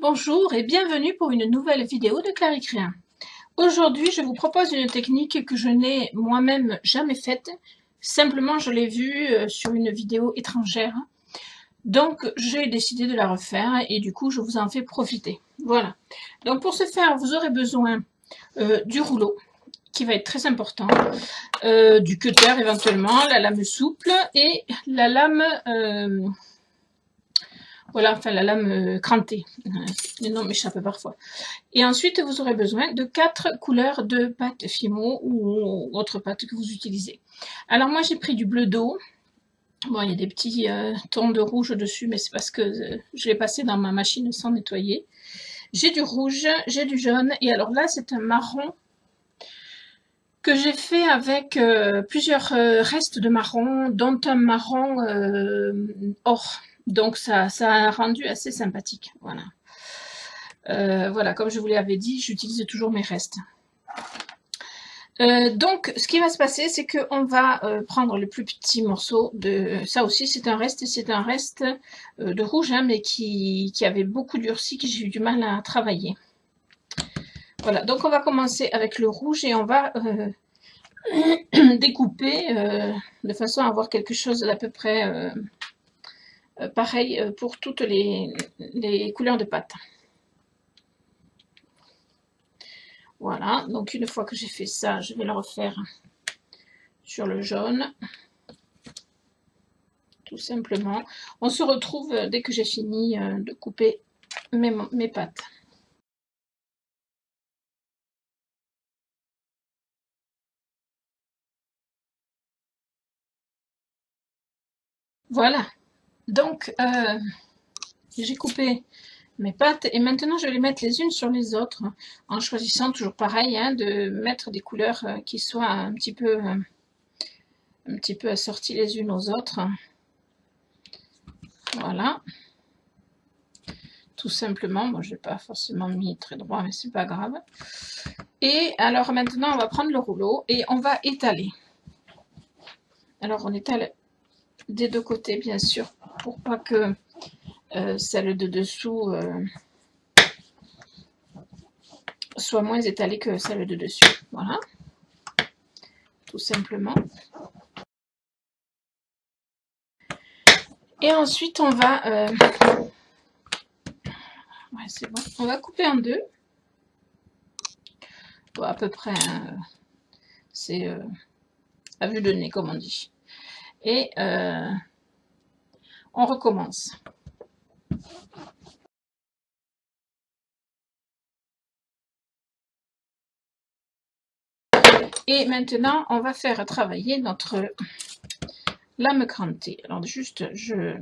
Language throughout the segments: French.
Bonjour et bienvenue pour une nouvelle vidéo de Claricréa. Aujourd'hui, je vous propose une technique que je n'ai moi-même jamais faite. Simplement, je l'ai vue sur une vidéo étrangère. Donc, j'ai décidé de la refaire et du coup, je vous en fais profiter. Voilà. Donc, pour ce faire, vous aurez besoin du rouleau, qui va être très important, du cutter éventuellement, la lame souple et la lame... voilà, enfin la lame crantée. Le nom m'échappe parfois. Et ensuite, vous aurez besoin de 4 couleurs de pâte Fimo ou autre pâte que vous utilisez. Alors moi, j'ai pris du bleu d'eau. Bon, il y a des petits tons de rouge dessus, mais c'est parce que je l'ai passé dans ma machine sans nettoyer. J'ai du rouge, j'ai du jaune, et alors là, c'est un marron que j'ai fait avec plusieurs restes de marron, dont un marron or. Donc ça a rendu assez sympathique, voilà. Voilà, comme je vous l'avais dit, j'utilise toujours mes restes. Donc, ce qui va se passer, c'est qu'on va prendre le plus petit morceau de... Ça aussi, c'est un reste de rouge, hein, mais qui avait beaucoup durci, que j'ai eu du mal à travailler. Voilà, donc on va commencer avec le rouge et on va découper de façon à avoir quelque chose d'à peu près pareil pour toutes les couleurs de pâte. Voilà, donc une fois que j'ai fait ça, je vais le refaire sur le jaune. Tout simplement. On se retrouve dès que j'ai fini de couper mes pâtes. Voilà, donc j'ai coupé mes pâtes et maintenant je vais les mettre les unes sur les autres en choisissant toujours pareil hein, de mettre des couleurs qui soient un petit peu assorties les unes aux autres. Voilà, tout simplement. Bon, je n'ai pas forcément mis très droit, mais c'est pas grave. Et alors maintenant, on va prendre le rouleau et on va étaler. Alors on étale des deux côtés, bien sûr, pour pas que celle de dessous soit moins étalée que celle de dessus. Voilà, tout simplement. Et ensuite, on va... ouais, c'est bon. On va couper en deux. Bon, à peu près, hein, c'est à vue de nez, comme on dit. Et on recommence. Et maintenant, on va faire travailler notre lame crantée. Alors juste, je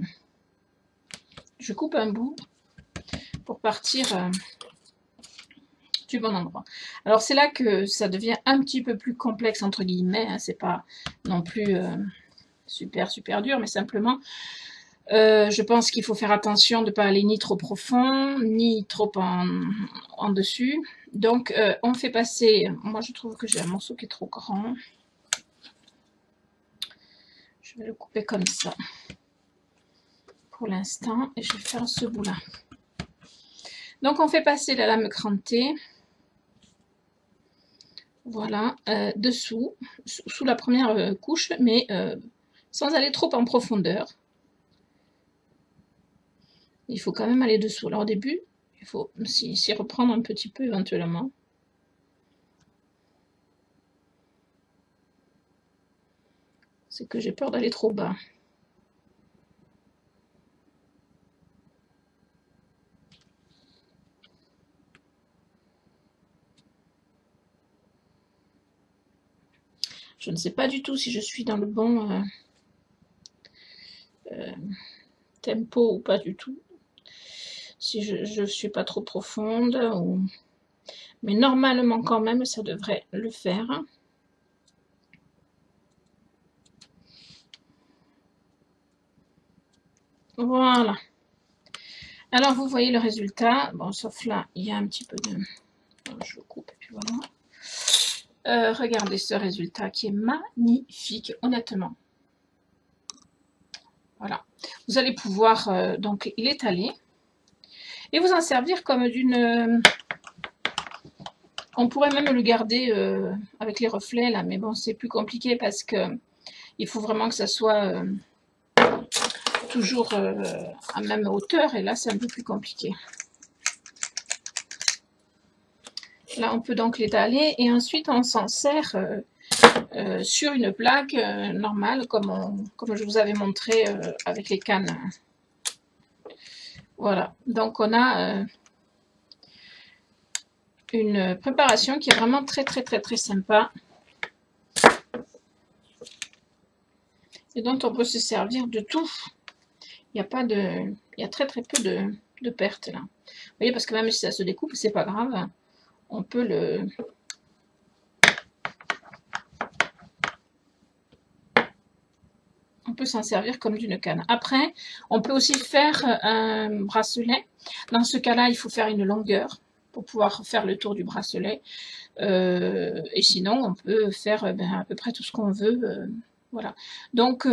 coupe un bout pour partir du bon endroit. Alors c'est là que ça devient un petit peu plus complexe entre guillemets. Hein, c'est pas non plus super dur, mais simplement je pense qu'il faut faire attention de ne pas aller ni trop profond, ni trop en dessus. Donc, on fait passer... Moi, je trouve que j'ai un morceau qui est trop grand. Je vais le couper comme ça pour l'instant. Et je vais faire ce bout-là. Donc, on fait passer la lame crantée. Voilà, dessous, sous la première couche, mais sans aller trop en profondeur. Il faut quand même aller dessous. Alors, au début, il faut s'y reprendre un petit peu éventuellement. C'est que j'ai peur d'aller trop bas. Je ne sais pas du tout si je suis dans le bon tempo ou pas du tout. Si je ne suis pas trop profonde. Ou... Mais normalement quand même, ça devrait le faire. Voilà. Alors vous voyez le résultat. Bon, sauf là, il y a un petit peu de... Je coupe et puis voilà. Regardez ce résultat qui est magnifique, honnêtement. Voilà. Vous allez pouvoir donc l'étaler. et vous en servir comme d'une... on pourrait même le garder avec les reflets là, mais bon, c'est plus compliqué parce que il faut vraiment que ça soit toujours à même hauteur, et là c'est un peu plus compliqué. Là on peut donc l'étaler et ensuite on s'en sert sur une plaque normale comme je vous avais montré avec les cannes. Voilà, donc on a une préparation qui est vraiment très sympa et dont on peut se servir de tout. Il y a pas de, il y a très peu de pertes là. Vous voyez, parce que même si ça se découpe, c'est pas grave. On peut le... on peut s'en servir comme d'une canne. Après, on peut aussi faire un bracelet. Dans ce cas-là, il faut faire une longueur pour pouvoir faire le tour du bracelet. Et sinon, on peut faire à peu près tout ce qu'on veut. Voilà. Donc,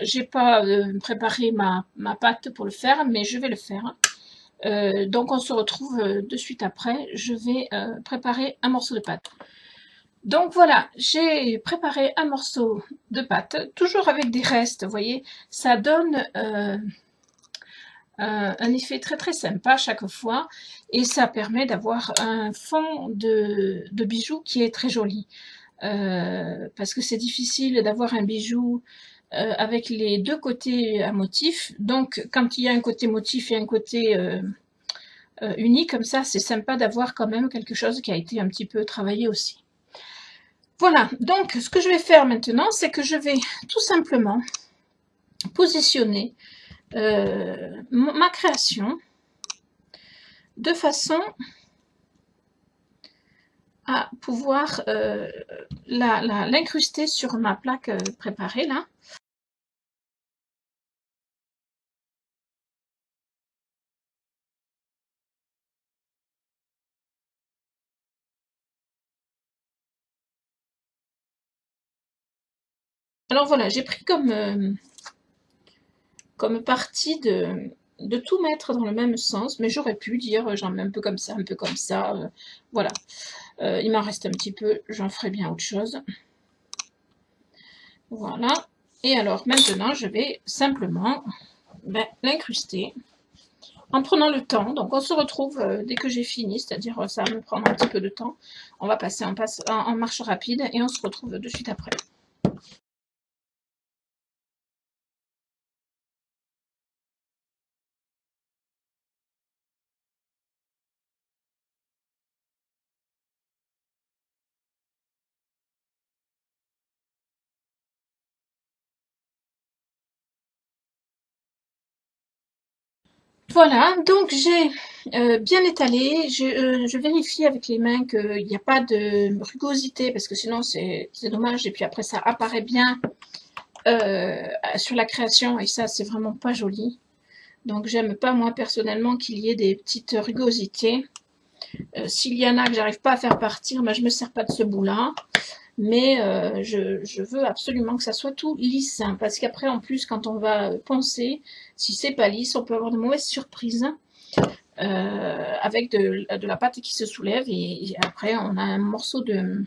j'ai pas préparé ma pâte pour le faire, mais je vais le faire. Donc, on se retrouve de suite après. Je vais préparer un morceau de pâte. Donc voilà, j'ai préparé un morceau de pâte, toujours avec des restes, vous voyez, ça donne un effet très sympa chaque fois, et ça permet d'avoir un fond de bijoux qui est très joli, parce que c'est difficile d'avoir un bijou avec les deux côtés à motif, donc quand il y a un côté motif et un côté uni comme ça, c'est sympa d'avoir quand même quelque chose qui a été un petit peu travaillé aussi. Voilà, donc ce que je vais faire maintenant, c'est que je vais tout simplement positionner ma création de façon à pouvoir l'incruster sur ma plaque préparée là. Alors voilà, j'ai pris comme partie de tout mettre dans le même sens, mais j'aurais pu dire j'en mets un peu comme ça, voilà. Il m'en reste un petit peu, j'en ferai bien autre chose. Voilà. Et alors maintenant, je vais simplement l'incruster en prenant le temps. Donc on se retrouve dès que j'ai fini, c'est-à-dire ça va me prendre un petit peu de temps. On va passer en marche rapide et on se retrouve de suite après. Voilà, donc j'ai bien étalé, je vérifie avec les mains qu'il n'y a pas de rugosité, parce que sinon c'est dommage, et puis après ça apparaît bien sur la création, et ça c'est vraiment pas joli. Donc j'aime pas moi personnellement qu'il y ait des petites rugosités. S'il y en a que j'arrive pas à faire partir, je me sers pas de ce bout là, mais je veux absolument que ça soit tout lisse, hein, parce qu'après en plus quand on va poncer, si c'est pas lisse, on peut avoir de mauvaises surprises avec de la pâte qui se soulève, et après on a un morceau de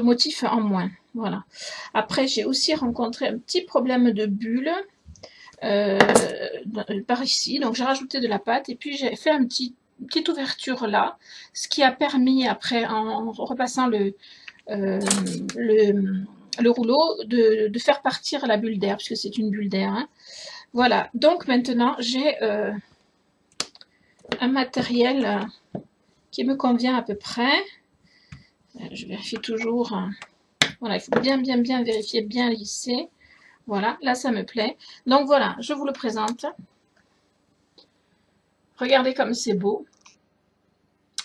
motif en moins. Voilà. Après j'ai aussi rencontré un petit problème de bulle par ici, donc j'ai rajouté de la pâte et puis j'ai fait une petite ouverture là, ce qui a permis après, en repassant le rouleau, de faire partir la bulle d'air, puisque c'est une bulle d'air, hein. Voilà, donc maintenant j'ai un matériel qui me convient à peu près. Je vérifie toujours, voilà, il faut bien vérifier, bien lisser. Voilà, là ça me plaît. Donc voilà, je vous le présente. Regardez comme c'est beau.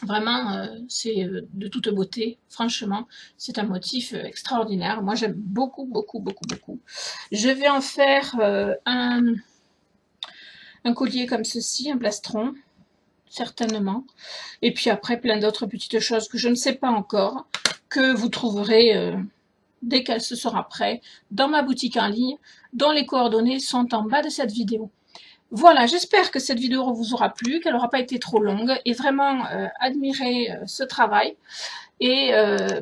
Vraiment, c'est de toute beauté. Franchement, c'est un motif extraordinaire. Moi, j'aime beaucoup. Je vais en faire un collier comme ceci, un plastron, certainement. Et puis après, plein d'autres petites choses que je ne sais pas encore, que vous trouverez dès qu'elle se sera prête dans ma boutique en ligne, dont les coordonnées sont en bas de cette vidéo. Voilà, j'espère que cette vidéo vous aura plu, qu'elle n'aura pas été trop longue, et vraiment admirez ce travail et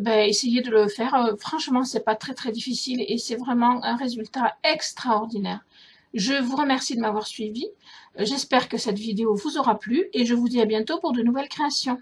essayez de le faire. Franchement, c'est pas très difficile et c'est vraiment un résultat extraordinaire. Je vous remercie de m'avoir suivi. J'espère que cette vidéo vous aura plu et je vous dis à bientôt pour de nouvelles créations.